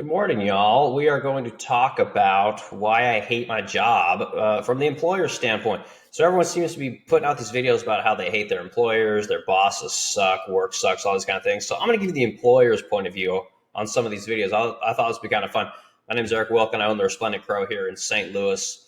Good morning, y'all. We are going to talk about why I hate my job from the employer standpoint. So everyone seems to be putting out these videos about how they hate their employers, their bosses suck, work sucks, all these kind of things. So I'm going to give you the employer's point of view on some of these videos. I thought this would be kind of fun. My name is Eric Wilken. I own the Resplendent Crow here in St. Louis,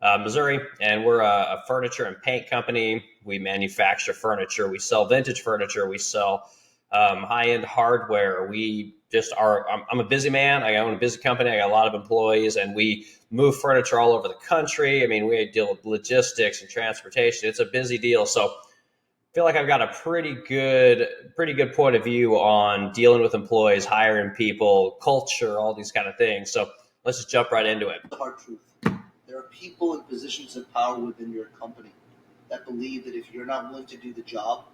Missouri, and we're a furniture and paint company. We manufacture furniture. We sell vintage furniture. We sell high-end hardware. We just are, I'm a busy man. I own a busy company. I got a lot of employees, and we move furniture all over the country. I mean, we deal with logistics and transportation. It's a busy deal. So I feel like I've got a pretty good point of view on dealing with employees, hiring people, culture, all these kind of things. So let's just jump right into it. The hard truth. There are people in positions of power within your company that believe that if you're not willing to do the job,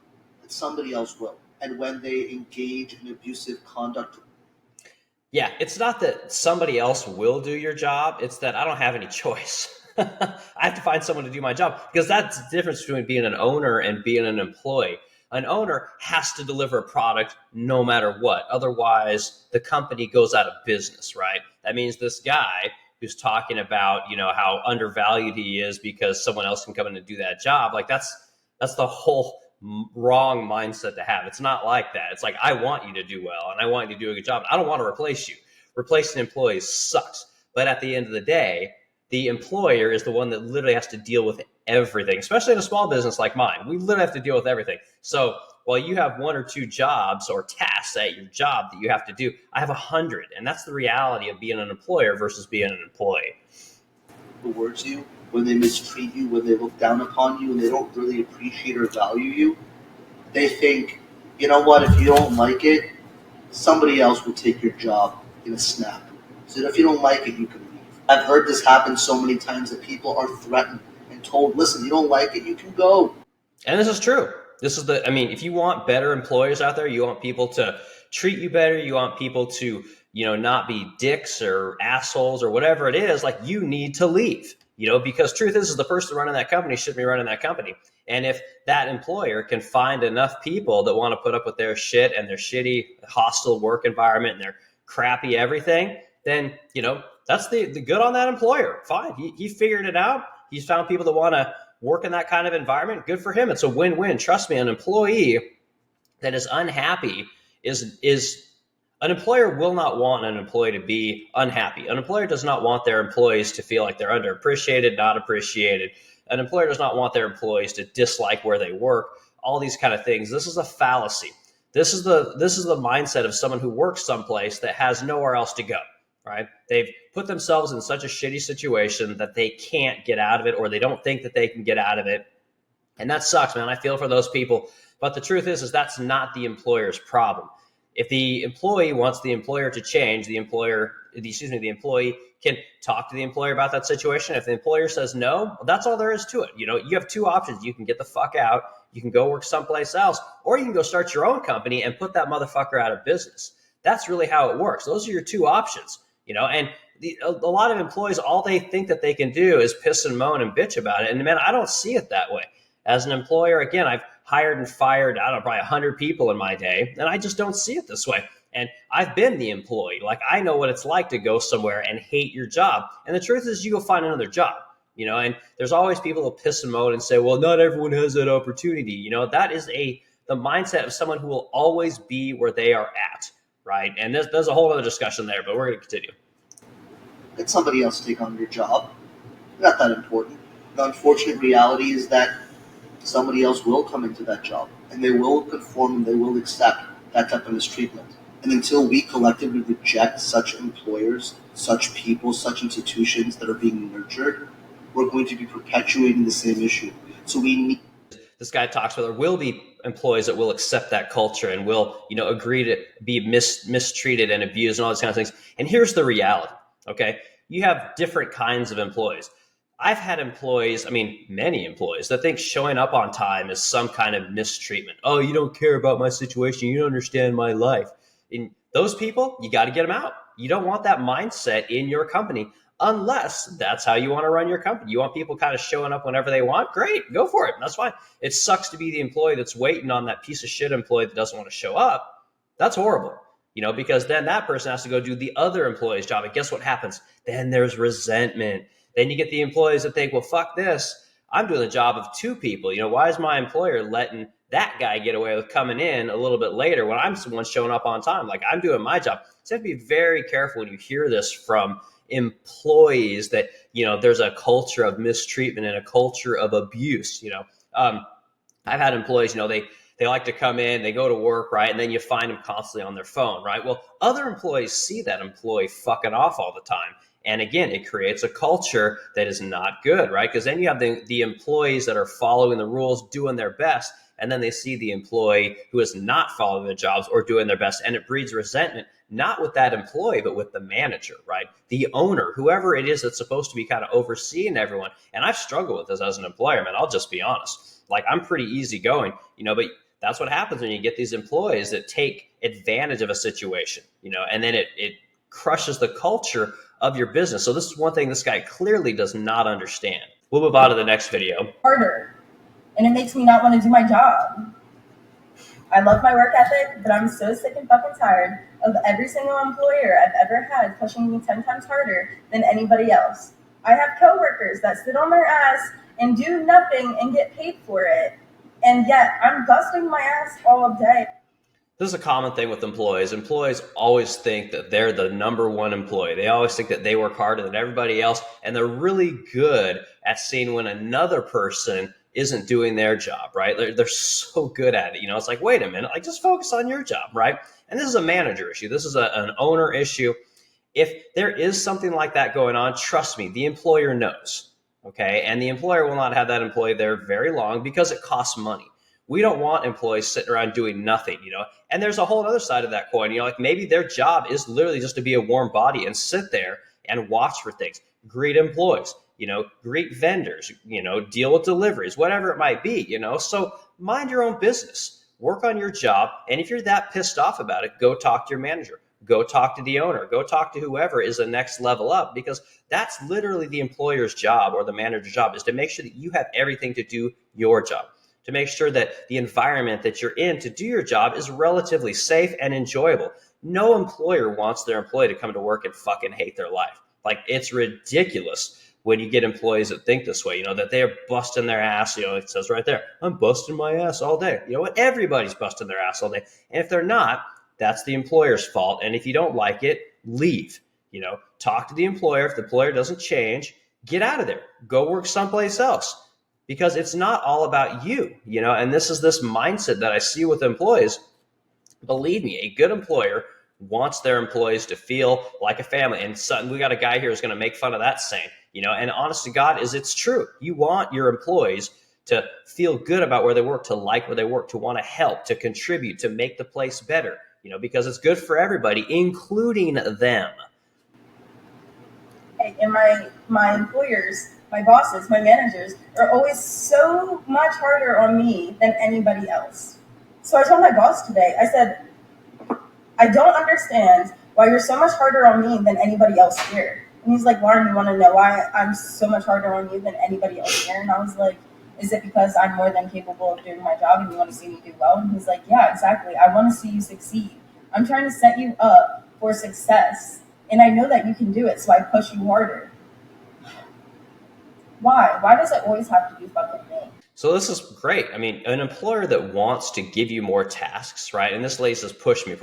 that somebody else will. And when they engage in abusive conduct. Yeah, it's not that somebody else will do your job. It's that I don't have any choice. I have to find someone to do my job, because that's the difference between being an owner and being an employee. An owner has to deliver a product no matter what. Otherwise, the company goes out of business, right? That means this guy who's talking about, how undervalued he is because someone else can come in and do that job. Like that's the whole wrong mindset to have. It's not like that. It's like, I want you to do well and I want you to do a good job. I don't want to replace you. Replacing employees sucks. But at the end of the day, the employer is the one that literally has to deal with everything, especially in a small business like mine. We literally have to deal with everything. So while you have one or two jobs or tasks at your job that you have to do, I have 100. And that's the reality of being an employer versus being an employee. Towards you, when they mistreat you, when they look down upon you, and they don't really appreciate or value you, they think, you know what, if you don't like it, somebody else will take your job in a snap. So if you don't like it, you can leave. I've heard this happen so many times that people are threatened and told, listen, you don't like it, you can go. And this is true. If you want better employers out there, you want people to treat you better, you want people to, not be dicks or assholes or whatever it is, like, you need to leave, because truth is the person running that company shouldn't be running that company. And if that employer can find enough people that want to put up with their shit and their shitty, hostile work environment and their crappy everything, then, that's the good on that employer. Fine. He figured it out. He's found people that want to work in that kind of environment. Good for him. It's a win-win. Trust me, an employee that is unhappy is an employer will not want an employee to be unhappy. An employer does not want their employees to feel like they're underappreciated, not appreciated. An employer does not want their employees to dislike where they work, all these kind of things. This is a fallacy. This is the mindset of someone who works someplace that has nowhere else to go, right? They've put themselves in such a shitty situation that they can't get out of it, or they don't think that they can get out of it. And that sucks, man. I feel for those people. But the truth is that's not the employer's problem. If the employee wants the employer to change, the employee can talk to the employer about that situation. If the employer says no, well, that's all there is to it. You have two options. You can get the fuck out. You can go work someplace else, or you can go start your own company and put that motherfucker out of business. That's really how it works. Those are your two options, and a lot of employees, all they think that they can do is piss and moan and bitch about it. And man, I don't see it that way. As an employer, again, I've hired and fired, probably 100 people in my day, and I just don't see it this way. And I've been the employee. Like, I know what it's like to go somewhere and hate your job. And the truth is, you go find another job, and there's always people who piss and moan and say, well, not everyone has that opportunity. That is the mindset of someone who will always be where they are at, right? And there's a whole other discussion there, but we're going to continue. Let somebody else take on your job. Not that important. The unfortunate reality is that somebody else will come into that job, and they will conform and they will accept that type of mistreatment. And until we collectively reject such employers, such people, such institutions that are being nurtured, we're going to be perpetuating the same issue. So we need. This guy talks about there will be employees that will accept that culture and will, agree to be mistreated and abused and all these kind of things. And here's the reality, okay? You have different kinds of employees. I've had employees, many employees, that think showing up on time is some kind of mistreatment. Oh, you don't care about my situation. You don't understand my life. And those people, you got to get them out. You don't want that mindset in your company unless that's how you want to run your company. You want people kind of showing up whenever they want. Great, go for it. That's fine. It sucks to be the employee that's waiting on that piece of shit employee that doesn't want to show up. That's horrible. because then that person has to go do the other employee's job. And guess what happens? Then there's resentment. Then you get the employees that think, well, fuck this. I'm doing the job of two people. Why is my employer letting that guy get away with coming in a little bit later when I'm the one showing up on time? Like, I'm doing my job. So you have to be very careful when you hear this from employees that, there's a culture of mistreatment and a culture of abuse. I've had employees, they like to come in, they go to work, right? And then you find them constantly on their phone, right? Well, other employees see that employee fucking off all the time. And again, it creates a culture that is not good, right? Because then you have the employees that are following the rules, doing their best, and then they see the employee who is not following the jobs or doing their best, and it breeds resentment, not with that employee, but with the manager, right? The owner, whoever it is that's supposed to be kind of overseeing everyone. And I've struggled with this as an employer, man. I'll just be honest. Like, I'm pretty easygoing, but that's what happens when you get these employees that take advantage of a situation, and then it crushes the culture of your business. So this is one thing this guy clearly does not understand. We'll move on to the next video. Harder, and it makes me not want to do my job. I love my work ethic, but I'm so sick and fucking tired of every single employer I've ever had pushing me 10 times harder than anybody else. I have coworkers that sit on their ass and do nothing and get paid for it. And yet I'm busting my ass all day. This is a common thing with employees. Employees always think that they're the number one employee. They always think that they work harder than everybody else. And they're really good at seeing when another person isn't doing their job, right? They're so good at it. It's like, wait a minute, like, just focus on your job, right? And this is a manager issue. This is an owner issue. If there is something like that going on, trust me, the employer knows, okay? And the employer will not have that employee there very long because it costs money. We don't want employees sitting around doing nothing, And there's a whole other side of that coin. Like, maybe their job is literally just to be a warm body and sit there and watch for things, greet employees, greet vendors, deal with deliveries, whatever it might be, So mind your own business, work on your job. And if you're that pissed off about it, go talk to your manager, go talk to the owner, go talk to whoever is the next level up, because that's literally the employer's job or the manager's job, is to make sure that you have everything to do your job, to make sure that the environment that you're in to do your job is relatively safe and enjoyable. No employer wants their employee to come to work and fucking hate their life. Like, it's ridiculous when you get employees that think this way, that they're busting their ass. It says right there, I'm busting my ass all day. You know what? Everybody's busting their ass all day. And if they're not, that's the employer's fault. And if you don't like it, leave. Talk to the employer. If the employer doesn't change, get out of there. Go work someplace else. Because it's not all about you, and this is this mindset that I see with employees. Believe me, a good employer wants their employees to feel like a family. And we got a guy here who's going to make fun of that saying, and honest to God, it's true. You want your employees to feel good about where they work, to like where they work, to want to help, to contribute, to make the place better, because it's good for everybody, including them. And my employers, my bosses, my managers are always so much harder on me than anybody else. So I told my boss today, I said, I don't understand why you're so much harder on me than anybody else here. And he's like, Lauren, you want to know why I'm so much harder on you than anybody else here? And I was like, is it because I'm more than capable of doing my job and you want to see me do well? And he's like, yeah, exactly. I want to see you succeed. I'm trying to set you up for success. And I know that you can do it, so I push you harder. Why? Why does it always have to be fucking me? So this is great. I mean, an employer that wants to give you more tasks, right? And this lady says, push me.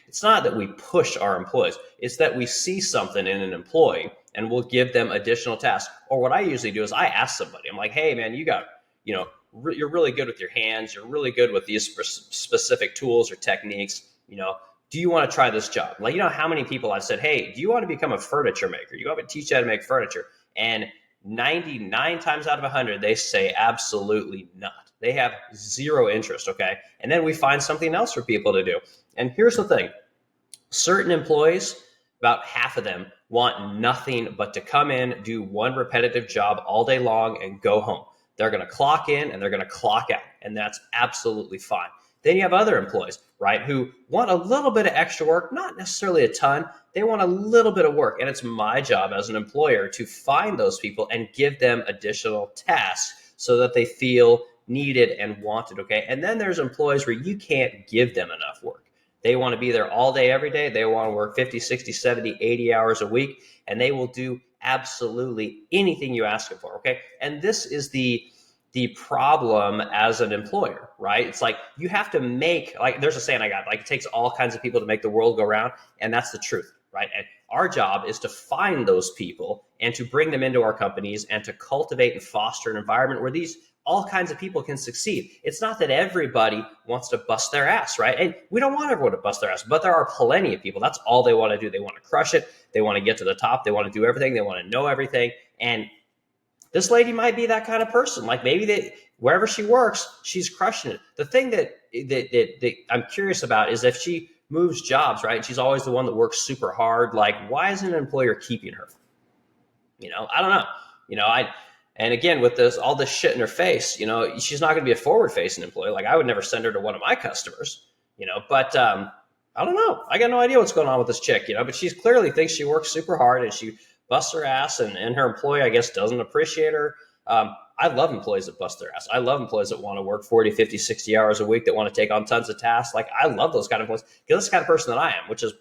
It's not that we push our employees. It's that we see something in an employee and we'll give them additional tasks. Or what I usually do is I ask somebody, I'm like, hey man, you're really good with your hands. You're really good with these specific tools or techniques. Do you want to try this job? Like, how many people I've said, hey, do you want to become a furniture maker? You want me to teach you how to make furniture? And 99 times out of 100, they say absolutely not. They have zero interest, okay? And then we find something else for people to do. And here's the thing. Certain employees, about half of them, want nothing but to come in, do one repetitive job all day long, and go home. They're going to clock in and they're going to clock out, and that's absolutely fine. Then you have other employees, right, who want a little bit of extra work, not necessarily a ton. They want a little bit of work. And it's my job as an employer to find those people and give them additional tasks so that they feel needed and wanted, okay? And then there's employees where you can't give them enough work. They want to be there all day, every day. They want to work 50, 60, 70, 80 hours a week, and they will do absolutely anything you ask them for, okay? And this is the problem as an employer, right? It's like you have to make, like there's a saying I got, like it takes all kinds of people to make the world go round, and that's the truth, right? And our job is to find those people and to bring them into our companies and to cultivate and foster an environment where these all kinds of people can succeed. It's not that everybody wants to bust their ass, right? And we don't want everyone to bust their ass, but there are plenty of people. That's all they want to do. They want to crush it. They want to get to the top. They want to do everything. They want to know everything. And this lady might be that kind of person. Like maybe wherever she works, she's crushing it. The thing that I'm curious about is if she moves jobs, right? She's always the one that works super hard. Like, why isn't an employer keeping her? I don't know. And again, with all this shit in her face, she's not going to be a forward-facing employee. Like, I would never send her to one of my customers, but I don't know. I got no idea what's going on with this chick, but she clearly thinks she works super hard and she busts her ass, and her employee, I guess, doesn't appreciate her. I love employees that bust their ass. I love employees that want to work 40, 50, 60 hours a week, that want to take on tons of tasks. Like, I love those kind of employees because that's the kind of person that I am, which is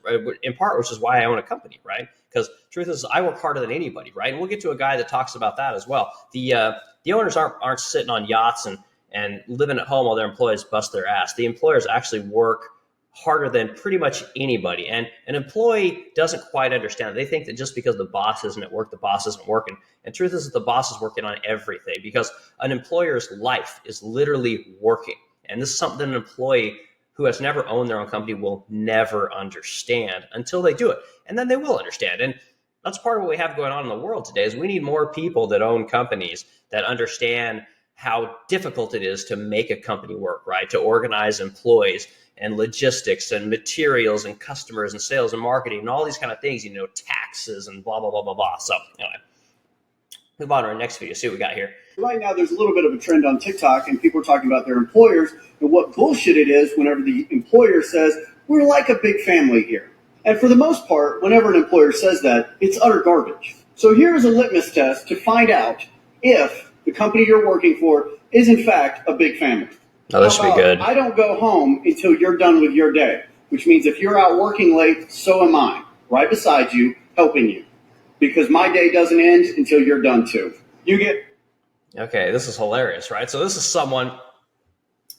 in part, which is why I own a company, right? Because truth is, I work harder than anybody, right? And we'll get to a guy that talks about that as well. The owners aren't sitting on yachts and living at home while their employees bust their ass. The employers actually work harder than pretty much anybody. And an employee doesn't quite understand it. They think that just because the boss isn't at work, the boss isn't working. And truth is that the boss is working on everything, because an employer's life is literally working. And this is something an employee who has never owned their own company will never understand until they do it. And then they will understand. And that's part of what we have going on in the world today is we need more people that own companies that understand how difficult it is to make a company work, right? To organize employees and logistics and materials and customers and sales and marketing and all these kind of things, taxes and blah, blah, blah, blah, blah. So anyway, move on to our next video, see what we got here. Right now, there's a little bit of a trend on TikTok, and people are talking about their employers and what bullshit it is whenever the employer says, we're like a big family here. And for the most part, whenever an employer says that, it's utter garbage. So here's a litmus test to find out if the company you're working for is in fact a big family. Oh, this should be good. I don't go home until you're done with your day, which means if you're out working late, so am I, right beside you, helping you. Because my day doesn't end until you're done too. Okay, this is hilarious, right? So this is someone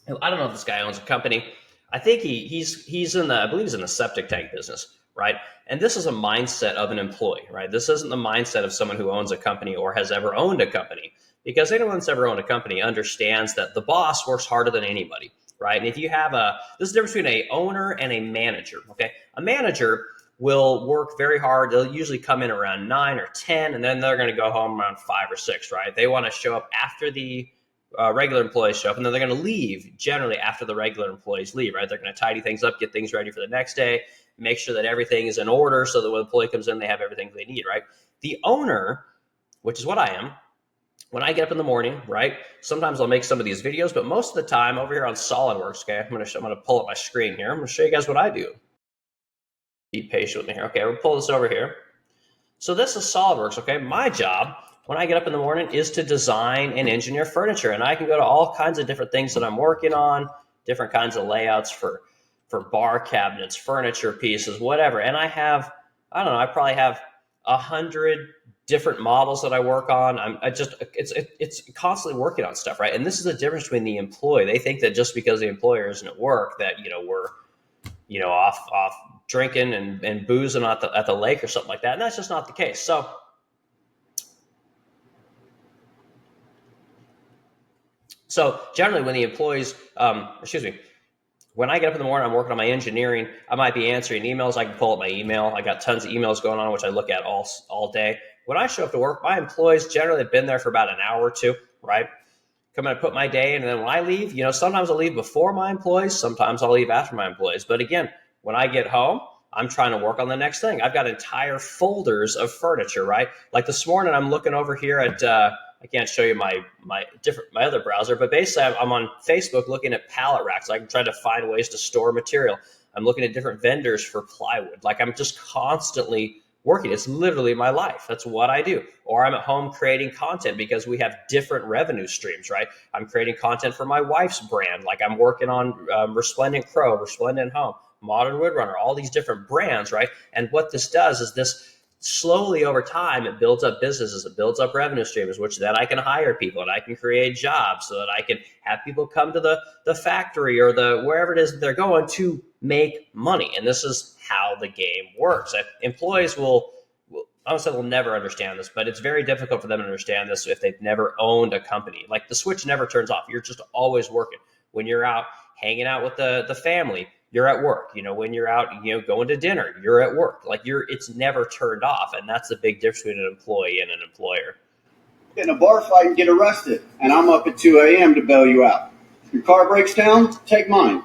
who, I don't know if this guy owns a company. I think he's in I believe he's in the septic tank business, right? And this is a mindset of an employee, right? This isn't the mindset of someone who owns a company or has ever owned a company. Because anyone that's ever owned a company understands that the boss works harder than anybody, right? And if you have this is the difference between an owner and a manager, okay? A manager will work very hard. They'll usually come in around 9 or 10, and then they're going to go home around 5 or 6, right? They want to show up after the regular employees show up, and then they're going to leave generally after the regular employees leave, right? They're going to tidy things up, get things ready for the next day, make sure that everything is in order so that when the employee comes in, they have everything they need, right? The owner, which is what I am, when I get up in the morning, right? Sometimes I'll make some of these videos, but most of the time over here on SolidWorks, okay, I'm gonna pull up my screen here. I'm gonna show you guys what I do. Be patient with me here. Okay, we'll pull this over here. So this is SolidWorks, okay? My job when I get up in the morning is to design and engineer furniture, and I can go to all kinds of different things that I'm working on, different kinds of layouts for bar cabinets, furniture pieces, whatever. And I probably have 100 different models that I work on. It's constantly working on stuff, right? And this is the difference between the employee. They think that just because the employer isn't at work, that we're off drinking and boozing at the lake or something like that, and that's just not the case. So generally, when the employees, when I get up in the morning, I'm working on my engineering. I might be answering emails. I can pull up my email. I got tons of emails going on, which I look at all day. When I show up to work, my employees generally have been there for about an hour or two, right? Come in and put my day in, and then when I leave, sometimes I'll leave before my employees, sometimes I'll leave after my employees. But again, when I get home, I'm trying to work on the next thing. I've got entire folders of furniture, right? Like this morning, I'm looking over here at, I can't show you my other browser, but basically I'm on Facebook looking at pallet racks. I'm trying to find ways to store material. I'm looking at different vendors for plywood. Like I'm just constantly working. It's literally my life. That's what I do. Or I'm at home creating content because we have different revenue streams, right? I'm creating content for my wife's brand. Like I'm working on Resplendent Crow, Resplendent Home. Modern Woodrunner, all these different brands, right? And what this does is this slowly over time, it builds up businesses, it builds up revenue streams, which then I can hire people and I can create jobs so that I can have people come to the factory or the wherever it is that they're going to make money. And this is how the game works. Employees I don't say they'll never understand this, but it's very difficult for them to understand this if they've never owned a company. Like the switch never turns off. You're just always working. When you're out hanging out with the family, you're at work. When you're out, going to dinner, you're at work. Like it's never turned off. And that's the big difference between an employee and an employer. Get in a bar fight and get arrested, and I'm up at 2 a.m. to bail you out. Your car breaks down, take mine.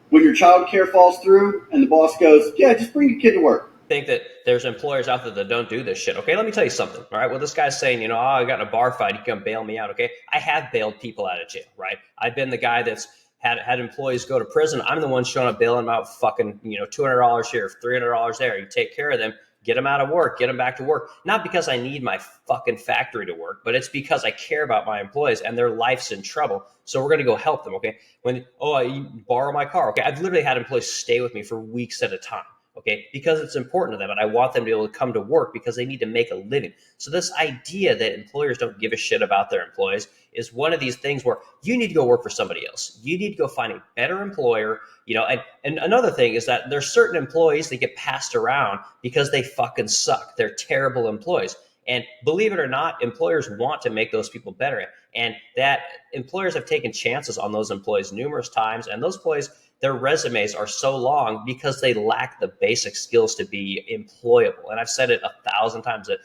When your child care falls through and the boss goes, yeah, just bring your kid to work. Think that there's employers out there that don't do this shit. Okay, let me tell you something. All right, well, this guy's saying, I got in a bar fight, you come bail me out. Okay, I have bailed people out of jail, right? I've been the guy that's had employees go to prison. I'm the one showing up bailing them out fucking, $200 here, $300 there. You take care of them, get them out of work, get them back to work. Not because I need my fucking factory to work, but it's because I care about my employees and their life's in trouble. So we're going to go help them, okay? You borrow my car, okay? I've literally had employees stay with me for weeks at a time. Okay, because it's important to them and I want them to be able to come to work because they need to make a living. So this idea that employers don't give a shit about their employees is one of these things where you need to go work for somebody else. You need to go find a better employer, and another thing is that there's certain employees that get passed around because they fucking suck. They're terrible employees. And believe it or not, employers want to make those people better. And that employers have taken chances on those employees numerous times. And those employees, their resumes are so long because they lack the basic skills to be employable. And I've said it 1,000 times that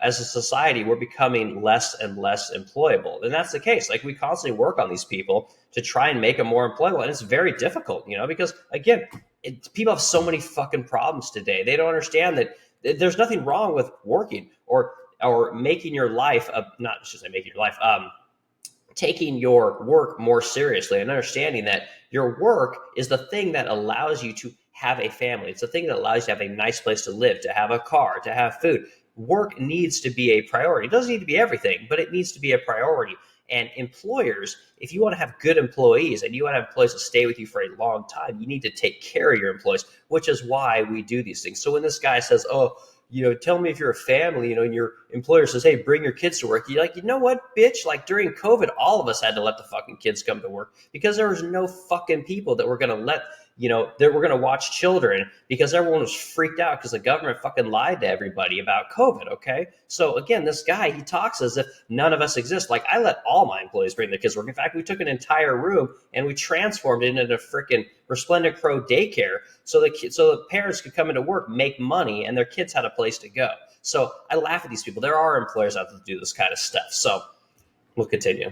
as a society, we're becoming less and less employable. And that's the case. Like we constantly work on these people to try and make them more employable. And it's very difficult, because again, people have so many fucking problems today. They don't understand that there's nothing wrong with working or making your life, taking your work more seriously and understanding that your work is the thing that allows you to have a family. It's the thing that allows you to have a nice place to live, to have a car, to have food. Work needs to be a priority. It doesn't need to be everything, but it needs to be a priority. And employers, if you want to have good employees and you want to have employees to stay with you for a long time, you need to take care of your employees, which is why we do these things. So when this guy says, tell me if you're a family, and your employer says, hey, bring your kids to work. You're like, you know what, bitch? Like during COVID, all of us had to let the fucking kids come to work because there was no fucking people that were going to let, that were going to watch children because everyone was freaked out because the government fucking lied to everybody about COVID. Okay. So again, this guy, he talks as if none of us exist. Like I let all my employees bring their kids to work. In fact, we took an entire room and we transformed it into a freaking Resplendent Crow daycare so the parents could come into work, make money, and their kids had a place to go. So I laugh at these people. There are employers out there that do this kind of stuff. So we'll continue.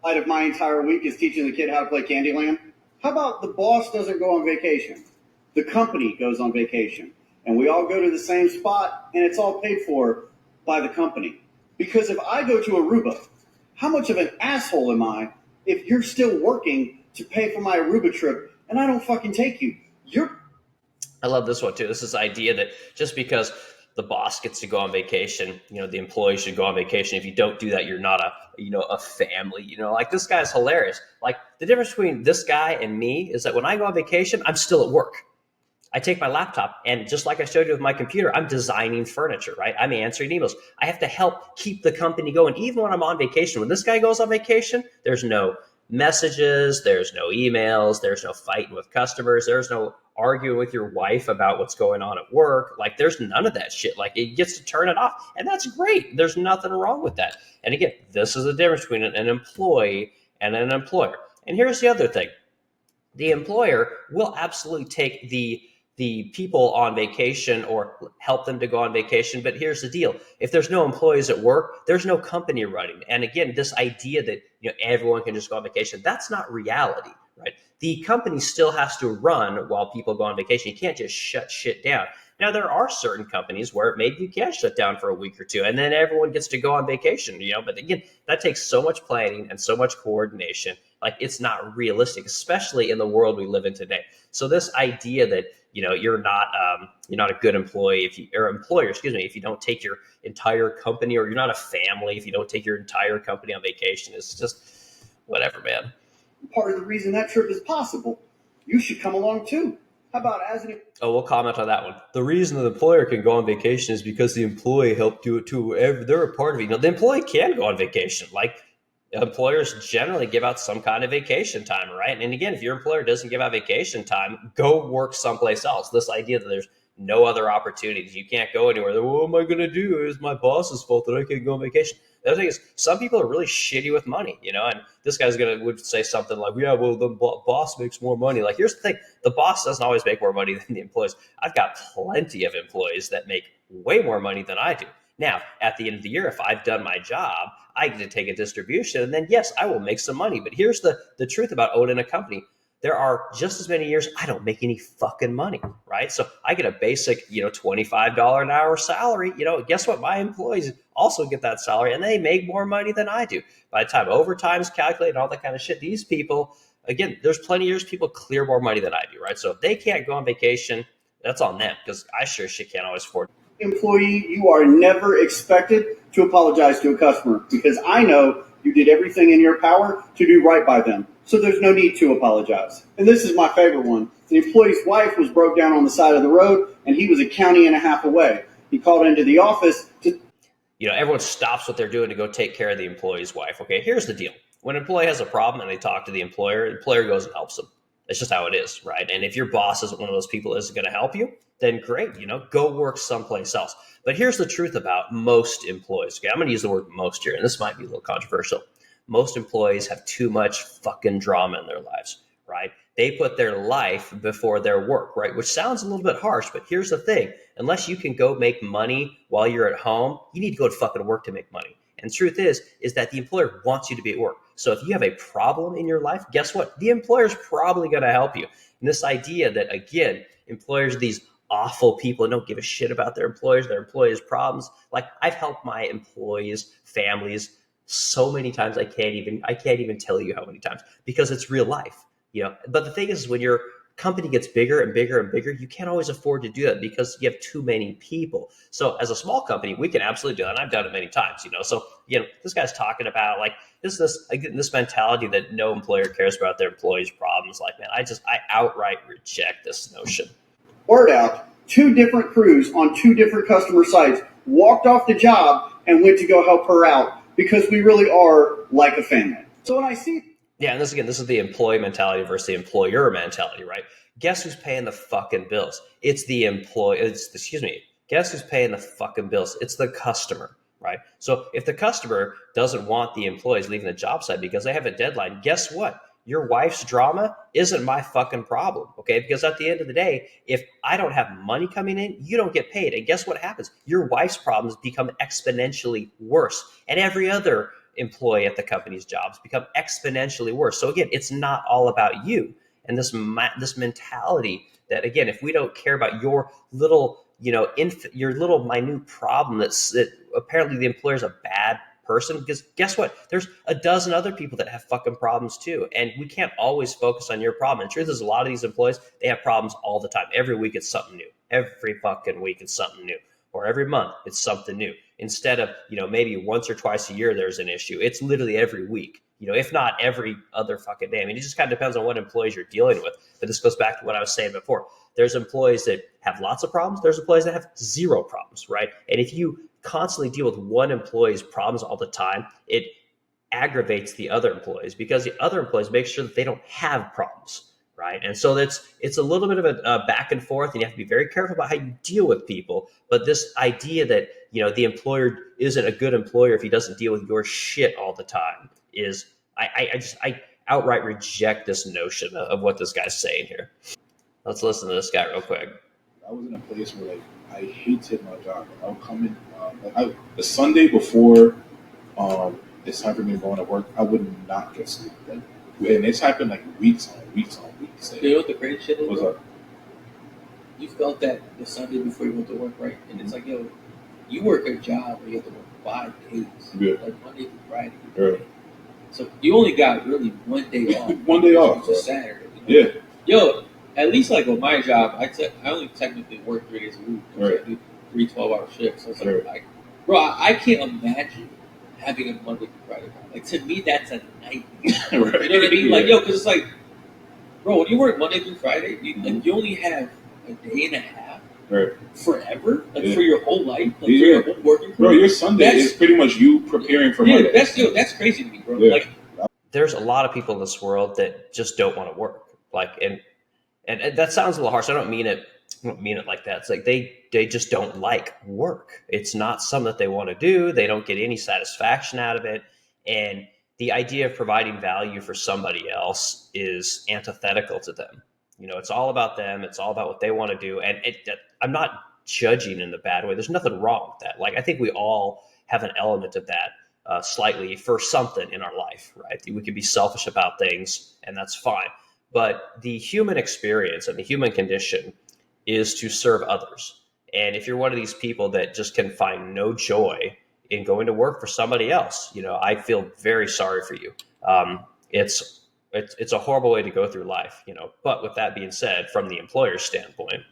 Part of my entire week is teaching the kid how to play Candyland. How about the boss doesn't go on vacation? The company goes on vacation. And we all go to the same spot, and it's all paid for by the company. Because if I go to Aruba, how much of an asshole am I if you're still working to pay for my Aruba trip and I don't fucking take you? I love this one too. This is the idea that just because the boss gets to go on vacation, the employee should go on vacation. If you don't do that, you're not a family, like this guy's hilarious. Like the difference between this guy and me is that when I go on vacation, I'm still at work. I take my laptop and just like I showed you with my computer, I'm designing furniture, right? I'm answering emails. I have to help keep the company going. Even when I'm on vacation, when this guy goes on vacation, there's no messages, there's no emails, there's no fighting with customers, there's no arguing with your wife about what's going on at work. Like there's none of that shit. Like it gets to turn it off, and that's great. There's nothing wrong with that. And again, this is the difference between an employee and an employer. And here's the other thing. The employer will absolutely take the people on vacation or help them to go on vacation. But here's the deal. If there's no employees at work, there's no company running. And again, this idea that everyone can just go on vacation, that's not reality, right? The company still has to run while people go on vacation. You can't just shut shit down. Now, there are certain companies where maybe you can shut down for a week or two and then everyone gets to go on vacation, But again, that takes so much planning and so much coordination. Like it's not realistic, especially in the world we live in today. So this idea that you're not a good employee if you don't take your entire company, or you're not a family if you don't take your entire company on vacation, is just whatever, man. Part of the reason that trip is possible, you should come along too. How about as an Oh, we'll comment on that one. The reason the employer can go on vacation is because the employee helped do it too. They're a part of it. You know, the employee can go on vacation. Like employers generally give out some kind of vacation time, right? And again, if your employer doesn't give out vacation time, go work someplace else. This idea that there's no other opportunities, you can't go anywhere. What am I going to do? It's my boss's fault that I can't go on vacation. The other thing is, some people are really shitty with money, you know, and this guy's would say something like, yeah, well, the boss makes more money. Like, here's the thing. The boss doesn't always make more money than the employees. I've got plenty of employees that make way more money than I do. Now, at the end of the year, if I've done my job, I get to take a distribution, and then, yes, I will make some money. But here's the truth about owning a company. There are just as many years I don't make any fucking money, right? So I get a basic, $25 an hour salary. Guess what? My employees also get that salary, and they make more money than I do. By the time overtime's calculated and all that kind of shit, these people, again, there's plenty of years people clear more money than I do, right? So if they can't go on vacation, that's on them, because I sure shit can't always afford it. employee, you are never expected to apologize to a customer because I know you did everything in your power to do right by them. So there's no need to apologize. And this is my favorite one. The employee's wife was broke down on the side of the road, and he was a county and a half away. He called into the office to... Everyone stops what they're doing to go take care of the employee's wife. Okay, here's the deal. When an employee has a problem and they talk to the employer goes and helps them. It's just how it is, right? And if your boss isn't one of those people that isn't going to help you, then great, go work someplace else. But here's the truth about most employees. Okay, I'm going to use the word most here, and this might be a little controversial. Most employees have too much fucking drama in their lives, right? They put their life before their work, right? Which sounds a little bit harsh, but here's the thing. Unless you can go make money while you're at home, you need to go to fucking work to make money. And the truth is that the employer wants you to be at work. So if you have a problem in your life, guess what? The employer's probably going to help you. And this idea that, again, employers are these awful people and don't give a shit about their employers' problems. Like, I've helped my employees' families so many times I can't even tell you how many times, because it's real life. But the thing is, when your company gets bigger and bigger and bigger, you can't always afford to do that because you have too many people. So as a small company, we can absolutely do that. And I've done it many times, So, this guy's talking about like this mentality that no employer cares about their employees' problems. Like, man, I outright reject this notion. Word out, 2 different crews on 2 different customer sites walked off the job and went to go help her out because we really are like a family. So when I see... Yeah, and this is the employee mentality versus the employer mentality, right? Guess who's paying the fucking bills? It's the employee. Guess who's paying the fucking bills? It's the customer, right? So if the customer doesn't want the employees leaving the job site because they have a deadline, guess what? Your wife's drama isn't my fucking problem, okay? Because at the end of the day, if I don't have money coming in, you don't get paid. And guess what happens? Your wife's problems become exponentially worse. And every other employee at the company's jobs become exponentially worse. So again, it's not all about you. And this mentality that, again, if we don't care about your little, your little minute problem, that apparently the employer's a bad person, because guess what? There's a dozen other people that have fucking problems too. And we can't always focus on your problem. And the truth is, a lot of these employees, they have problems all the time. Every week it's something new. Every fucking week it's something new. Or every month it's something new. Instead of, maybe once or twice a year there's an issue. It's literally every week, if not every other fucking day. I mean, it just kind of depends on what employees you're dealing with. But this goes back to what I was saying before. There's employees that have lots of problems. There's employees that have zero problems, right? And if you constantly deal with one employee's problems all the time, it aggravates the other employees because the other employees make sure that they don't have problems, right? And so it's a little bit of a back and forth, and you have to be very careful about how you deal with people. But this idea that, the employer isn't a good employer if he doesn't deal with your shit all the time is, I outright reject this notion of what this guy's saying here. Let's listen to this guy real quick. I was in a place where I hated my job. I would come in the Sunday before it's time for me going to work. I would not get sleep. And it's happened weeks on weeks on weeks. You know what the crazy shit is? What's up? You felt that the Sunday before you went to work, right? And it's like, you work a job where you have to work 5 days, like Monday through Friday. Right. So you only got really one day off. One day off, which is Saturday. Yeah. Yo, at least with my job, I only technically work 3 days a week. Right. I do 3 12-hour shifts. So it's Right. bro, I can't imagine having a Monday through Friday job. To me, that's a nightmare. Right. You know what I mean? Yeah. Because it's Bro, when you work Monday through Friday, you only have a day and a half Right. forever, like Yeah. for your whole life, like Yeah. for your whole working Bro, career. your Sunday is pretty much you preparing for Monday. That's crazy to me, bro. Yeah. Like, There's a lot of people in this world that just don't want to work. Like, and that sounds a little harsh. I don't mean it like that. It's like they just don't like work. It's not something that they want to do. They don't get any satisfaction out of it. And the idea of providing value for somebody else is antithetical to them. It's all about them. It's all about what they want to do. And I'm not judging in the bad way. There's nothing wrong with that. Like, I think we all have an element of that slightly for something in our life, right? We can be selfish about things, and that's fine. But the human experience and the human condition is to serve others. And if you're one of these people that just can find no joy in going to work for somebody else, I feel very sorry for you. It's a horrible way to go through life, But with that being said, from the employer's standpoint,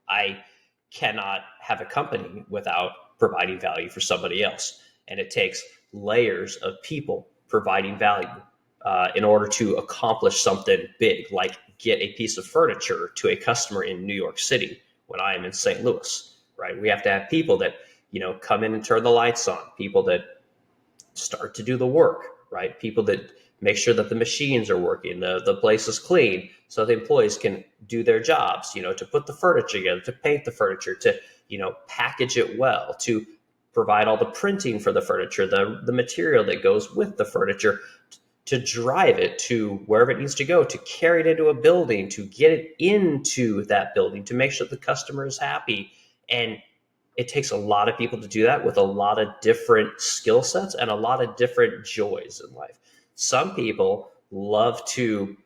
I cannot have a company without providing value for somebody else. And it takes layers of people providing value in order to accomplish something big, like get a piece of furniture to a customer in New York City when I am in St. Louis, right? We have to have people that, come in and turn the lights on, people that start to do the work, right? People that make sure that the machines are working, the place is clean, so the employees can do their jobs, to put the furniture together, to paint the furniture, to, package it well, to provide all the printing for the furniture, the material that goes with the furniture, to drive it to wherever it needs to go, to carry it into a building, to get it into that building, to make sure the customer is happy. And it takes a lot of people to do that with a lot of different skill sets and a lot of different joys in life. Some people love to,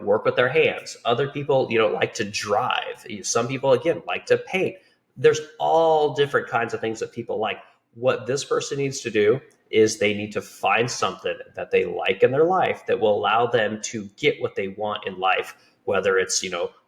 work with their hands. Other people, like to drive. Some people, again, like to paint. There's all different kinds of things that people like. What this person needs to do is they need to find something that they like in their life that will allow them to get what they want in life, whether it's,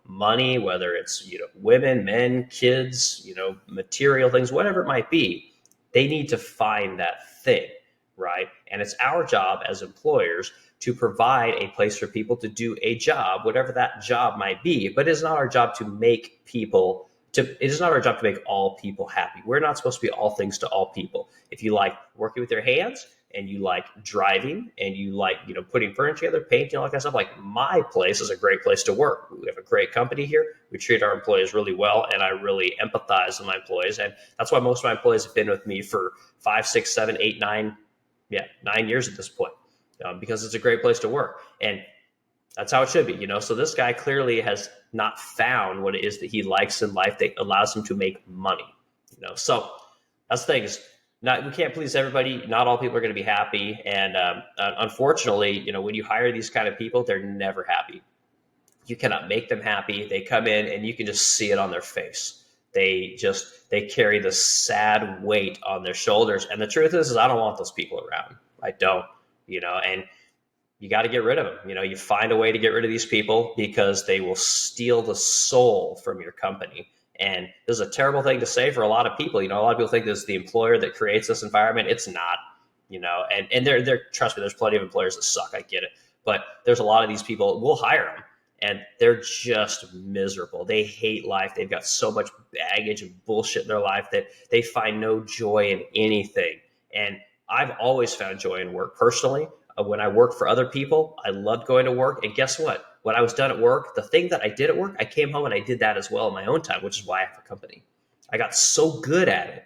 money, whether it's, women, men, kids, material things, whatever it might be. They need to find that thing, right? And it's our job as employers to provide a place for people to do a job, whatever that job might be. But it's not our job to make people it is not our job to make all people happy. We're not supposed to be all things to all people. If you like working with your hands and you like driving and you like, putting furniture together, painting, all that kind of stuff, like my place is a great place to work. We have a great company here. We treat our employees really well, and I really empathize with my employees. And that's why most of my employees have been with me for 5, 6, 7, 8, 9 years at this point, because it's a great place to work. And that's how it should be, So this guy clearly has not found what it is that he likes in life that allows him to make money, So that's the thing is, we can't please everybody. Not all people are going to be happy. And unfortunately, when you hire these kind of people, they're never happy. You cannot make them happy. They come in and you can just see it on their face. They carry the sad weight on their shoulders. And the truth is I don't want those people around. I don't, and you got to get rid of them. You find a way to get rid of these people because they will steal the soul from your company. And this is a terrible thing to say for a lot of people. A lot of people think this is the employer that creates this environment. It's not, and they're trust me, there's plenty of employers that suck. I get it. But there's a lot of these people, we'll hire them and they're just miserable. They hate life. They've got so much baggage and bullshit in their life that they find no joy in anything. And I've always found joy in work personally. When I worked for other people, I loved going to work. And guess what? When I was done at work, the thing that I did at work, I came home and I did that as well in my own time, which is why I have a company. I got so good at it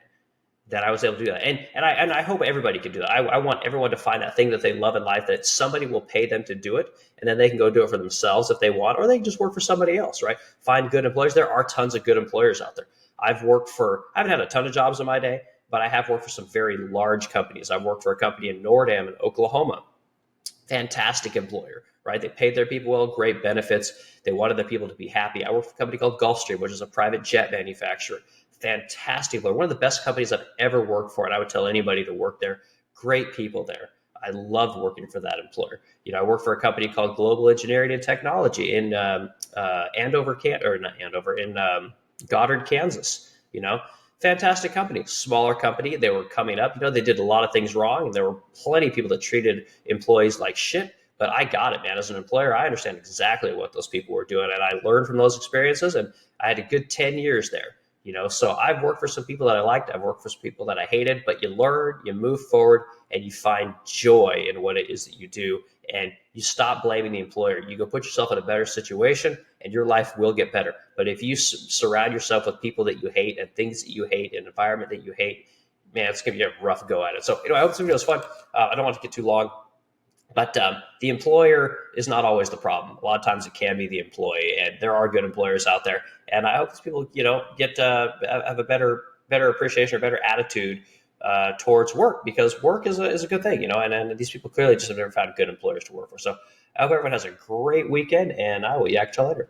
that I was able to do that. And I hope everybody can do that. I want everyone to find that thing that they love in life, that somebody will pay them to do it, and then they can go do it for themselves if they want, or they can just work for somebody else, right? Find good employers. There are tons of good employers out there. I haven't had a ton of jobs in my day, but I have worked for some very large companies. I've worked for a company in Nordam in Oklahoma. Fantastic employer, right? They paid their people well, great benefits. They wanted the people to be happy. I worked for a company called Gulfstream, which is a private jet manufacturer. Fantastic employer. One of the best companies I've ever worked for, and I would tell anybody to work there. Goddard I loved working for that employer. I worked for a company called Global Engineering and Technology in Goddard, Kansas. Fantastic company, smaller company. They were coming up. They did a lot of things wrong, and there were plenty of people that treated employees like shit. But I got it, man. As an employer, I understand exactly what those people were doing, and I learned from those experiences, and I had a good 10 years there. So I've worked for some people that I liked. I've worked for some people that I hated, but you learn, you move forward, and you find joy in what it is that you do. And you stop blaming the employer. You go put yourself in a better situation, and your life will get better. But if you surround yourself with people that you hate and things that you hate, an environment that you hate, man, it's going to be a rough go at it. So I hope this video was fun. I don't want to get too long. But the employer is not always the problem. A lot of times it can be the employee, and there are good employers out there. And I hope these people, get have a better appreciation or better attitude towards work, because work is a good thing, and these people clearly just have never found good employers to work for. So I hope everyone has a great weekend, and I will yak to you later.